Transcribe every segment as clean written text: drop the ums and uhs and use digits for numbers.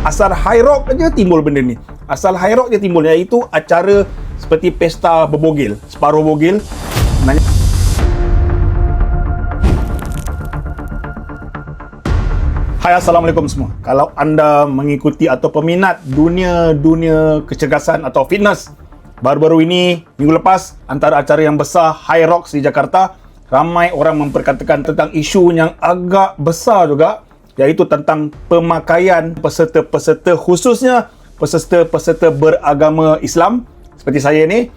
Asal High Rock aja timbul benda ni. Asal High Rock je timbul, iaitu acara seperti pesta berbogil, separuh bogil. Sebenarnya Hai, Assalamualaikum semua. Kalau anda mengikuti atau peminat dunia kecergasan atau fitness, baru-baru ini, minggu lepas, antara acara yang besar High Rocks di Jakarta, ramai orang memperkatakan tentang isu yang agak besar juga, iaitu tentang pemakaian peserta-peserta, khususnya peserta-peserta beragama Islam seperti saya ni,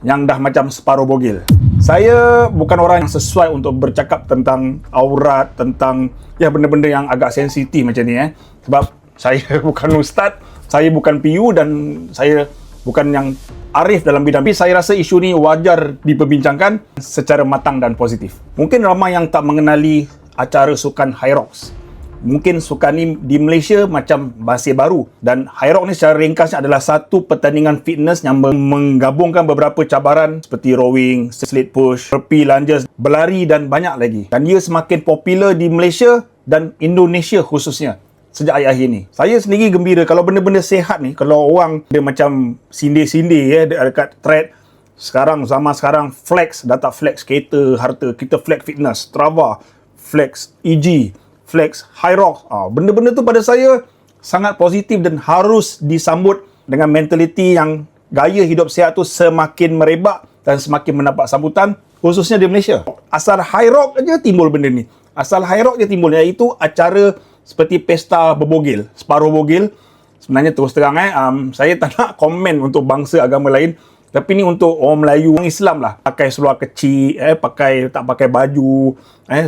yang dah macam separuh bogil. Saya bukan orang yang sesuai untuk bercakap tentang aurat, tentang benda-benda yang agak sensitif macam ni sebab saya bukan ustaz, saya bukan PU dan saya bukan yang arif dalam bidang. Tapi saya rasa isu ni wajar diperbincangkan secara matang dan positif. Mungkin ramai yang tak mengenali acara sukan High Rocks. Mungkin sukan ni di Malaysia macam masih baru, dan High Rock ni secara ringkasnya adalah satu pertandingan fitness yang menggabungkan beberapa cabaran seperti rowing, sled push, burpee, lunges, berlari dan banyak lagi. Dan ia semakin popular di Malaysia dan Indonesia khususnya sejak akhir-akhir ni. Saya sendiri gembira kalau benda-benda sihat ni, kalau orang dia macam sindir-sindir dekat thread. Zaman sekarang flex, data flex kereta harta, kita flex fitness, Strava, flex EG, flex High Rock. Benda-benda tu pada saya sangat positif dan harus disambut dengan mentaliti yang gaya hidup sihat tu semakin merebak dan semakin mendapat sambutan, khususnya di Malaysia. Asal High Rock aja timbul benda ni. Asal High Rock je timbul, iaitu acara seperti pesta berbogil, separuh bogil. Sebenarnya terus terang saya tak nak komen untuk bangsa agama lain, tapi ni untuk orang Melayu, orang Islam lah. Pakai seluar kecil, tak pakai baju,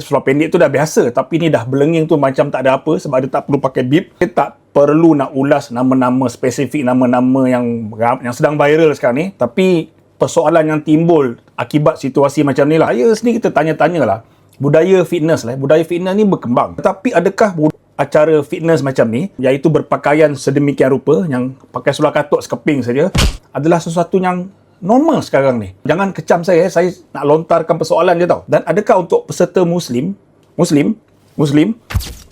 seluar pendek tu dah biasa. Tapi ni dah belenging tu macam tak ada apa, sebab dia tak perlu pakai bib. Dia tak perlu nak ulas nama-nama spesifik, nama-nama yang sedang viral sekarang ni. Tapi persoalan yang timbul akibat situasi macam ni lah, saya sendiri kita tanya-tanya lah. Budaya fitness ni berkembang. Tetapi adakah acara fitness macam ni, iaitu berpakaian sedemikian rupa, yang pakai seluar katuk sekeping saja, adalah sesuatu yang normal sekarang ni? Jangan kecam saya nak lontarkan persoalan je tau. Dan adakah untuk peserta Muslim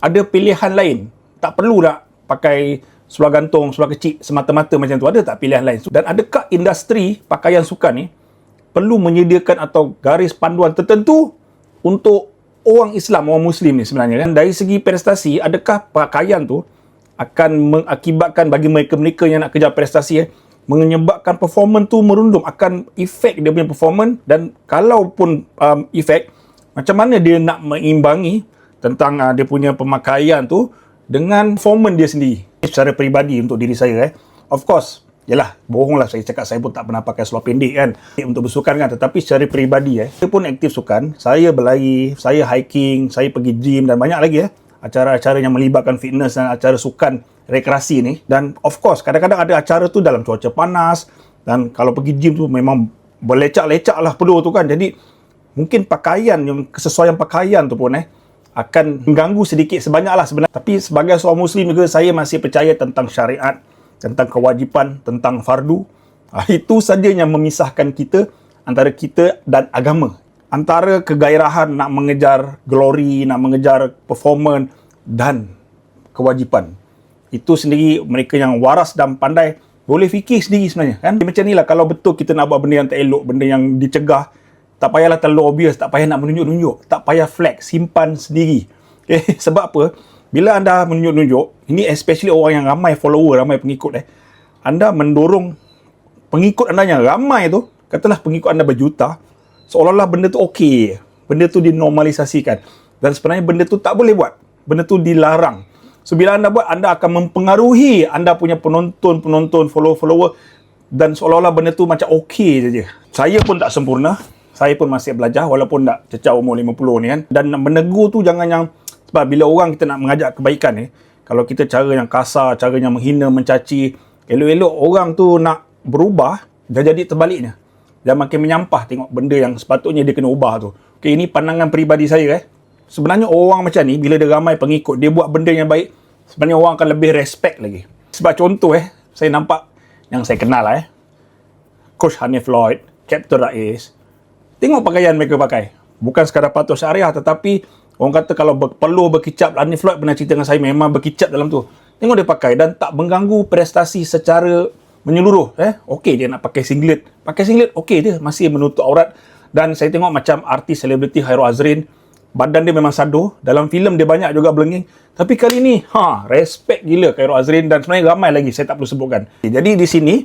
ada pilihan lain? Tak perlu nak pakai seluar gantung, seluar kecil semata-mata macam tu. Ada tak pilihan lain? Dan adakah industri pakaian sukan ni perlu menyediakan atau garis panduan tertentu untuk orang Islam, orang Muslim ni sebenarnya kan? Dari segi prestasi, adakah pakaian tu akan mengakibatkan bagi mereka-mereka yang nak kejar prestasi menyebabkan performance tu merundum, akan efek dia punya performance? Dan kalaupun efek, macam mana dia nak mengimbangi tentang dia punya pemakaian tu dengan performance dia sendiri? Secara peribadi untuk diri saya of course, yalah, bohonglah saya cakap saya pun tak pernah pakai seluar pendek kan untuk bersukan kan. Tetapi secara peribadi saya pun aktif sukan. Saya berlari, saya hiking, saya pergi gym dan banyak lagi acara-acara yang melibatkan fitness dan acara sukan rekreasi ni. Dan of course kadang-kadang ada acara tu dalam cuaca panas, dan kalau pergi gym tu memang berlecak-lecak lah peluh tu kan. Jadi mungkin pakaian, yang kesesuaian pakaian tu pun akan mengganggu sedikit sebanyak lah sebenarnya. Tapi sebagai seorang Muslim juga, saya masih percaya tentang syariat, tentang kewajipan, tentang fardu. Itu saja yang memisahkan kita, antara kita dan agama. Antara kegairahan nak mengejar glory, nak mengejar performance dan kewajipan. Itu sendiri mereka yang waras dan pandai boleh fikir sendiri sebenarnya kan. Macam ni lah, kalau betul kita nak buat benda yang tak elok, benda yang dicegah, tak payahlah terlalu obvious, tak payah nak menunjuk-nunjuk, tak payah flex, simpan sendiri. Sebab apa? Bila anda menunjuk-nunjuk, ini especially orang yang ramai follower, ramai pengikut anda mendorong pengikut anda yang ramai tu, katalah pengikut anda berjuta, seolah-olah benda tu okey, benda tu dinormalisasikan. Dan sebenarnya benda tu tak boleh buat, benda tu dilarang. So bila anda buat, anda akan mempengaruhi anda punya penonton, follower, dan seolah-olah benda tu macam okey saja. Saya pun tak sempurna, saya pun masih belajar walaupun tak cecah umur 50 ni kan. Dan menegur tu jangan yang, sebab bila orang kita nak mengajak kebaikan kalau kita cara yang kasar, cara yang menghina, mencaci, elok-elok orang tu nak berubah, dah jadi terbaliknya. Dia makin menyampah tengok benda yang sepatutnya dia kena ubah tu. Okay, ini pandangan peribadi saya Sebenarnya orang macam ni, bila dia ramai pengikut, dia buat benda yang baik, sebenarnya orang akan lebih respect lagi. Sebab contoh saya nampak yang saya kenal Coach Hanif Lloyd, Captain Rais, tengok pakaian mereka pakai. Bukan sekadar patuh syariah, tetapi orang kata kalau perlu berkicap, Hanif Lloyd pernah cerita dengan saya, memang berkicap dalam tu. Tengok dia pakai dan tak mengganggu prestasi secara menyeluruh. Okey dia nak pakai singlet. Pakai singlet okey dia, masih menutup aurat. Dan saya tengok macam artis selebriti Hairul Azrin, badan dia memang sado. Dalam filem dia banyak juga belenging. Tapi kali ni, respect gila Hairul Azrin dan sebenarnya ramai lagi saya tak perlu sebutkan. Jadi di sini,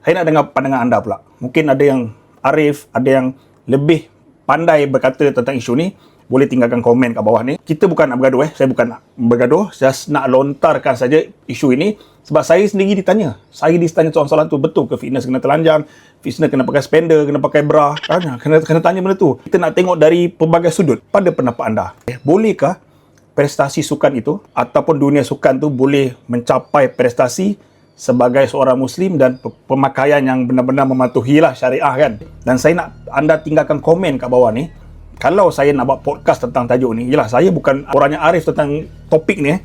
saya nak dengar pandangan anda pula. Mungkin ada yang arif, ada yang lebih pandai berkata tentang isu ni. Boleh tinggalkan komen kat bawah ni. Kita bukan nak bergaduh Saya bukan nak bergaduh. Just nak lontarkan saja isu ini. Sebab saya sendiri ditanya. Saya ditanya soalan-soalan tu. Betul ke fitness kena telanjang? Fitness kena pakai spender? Kena pakai bra? Kena tanya benda tu. Kita nak tengok dari pelbagai sudut. Pada pendapat anda, bolehkah prestasi sukan itu ataupun dunia sukan tu boleh mencapai prestasi sebagai seorang Muslim dan pemakaian yang benar-benar mematuhilah syariah kan? Dan saya nak anda tinggalkan komen kat bawah ni. Kalau saya nak buat podcast tentang tajuk ni, yelah saya bukan orang yang arif tentang topik ni.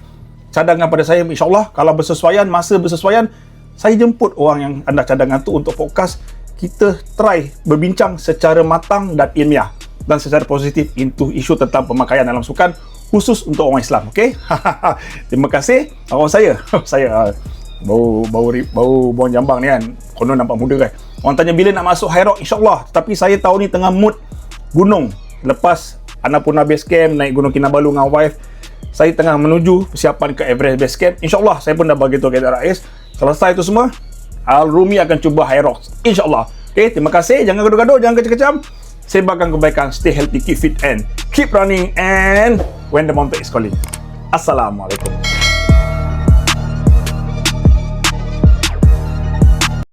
Cadangan pada saya, insyaAllah kalau bersesuaian, masa bersesuaian, saya jemput orang yang anda cadangkan tu untuk podcast. Kita try berbincang secara matang dan ilmiah dan secara positif into isu tentang pemakaian dalam sukan, khusus untuk orang Islam. Okay? Terima kasih. Awak saya bau bawang jambang ni kan, konon nampak muda kan. Orang tanya bila nak masuk High Rock, insyaAllah. Tapi saya tahu ni tengah mood gunung. Lepas Annapurna Base Camp, naik Gunung Kinabalu dengan wife, saya tengah menuju persiapan ke Everest Base Camp. InsyaAllah saya pun dah bagi tahu kepada Rais. Selesai itu semua, Al-Rumi akan cuba High Rocks, insyaAllah. Okay, terima kasih. Jangan gaduh-gaduh, jangan kecam-kecam. Sebarkan kebaikan, stay healthy, keep fit and keep running, and when the mountain is calling. Assalamualaikum.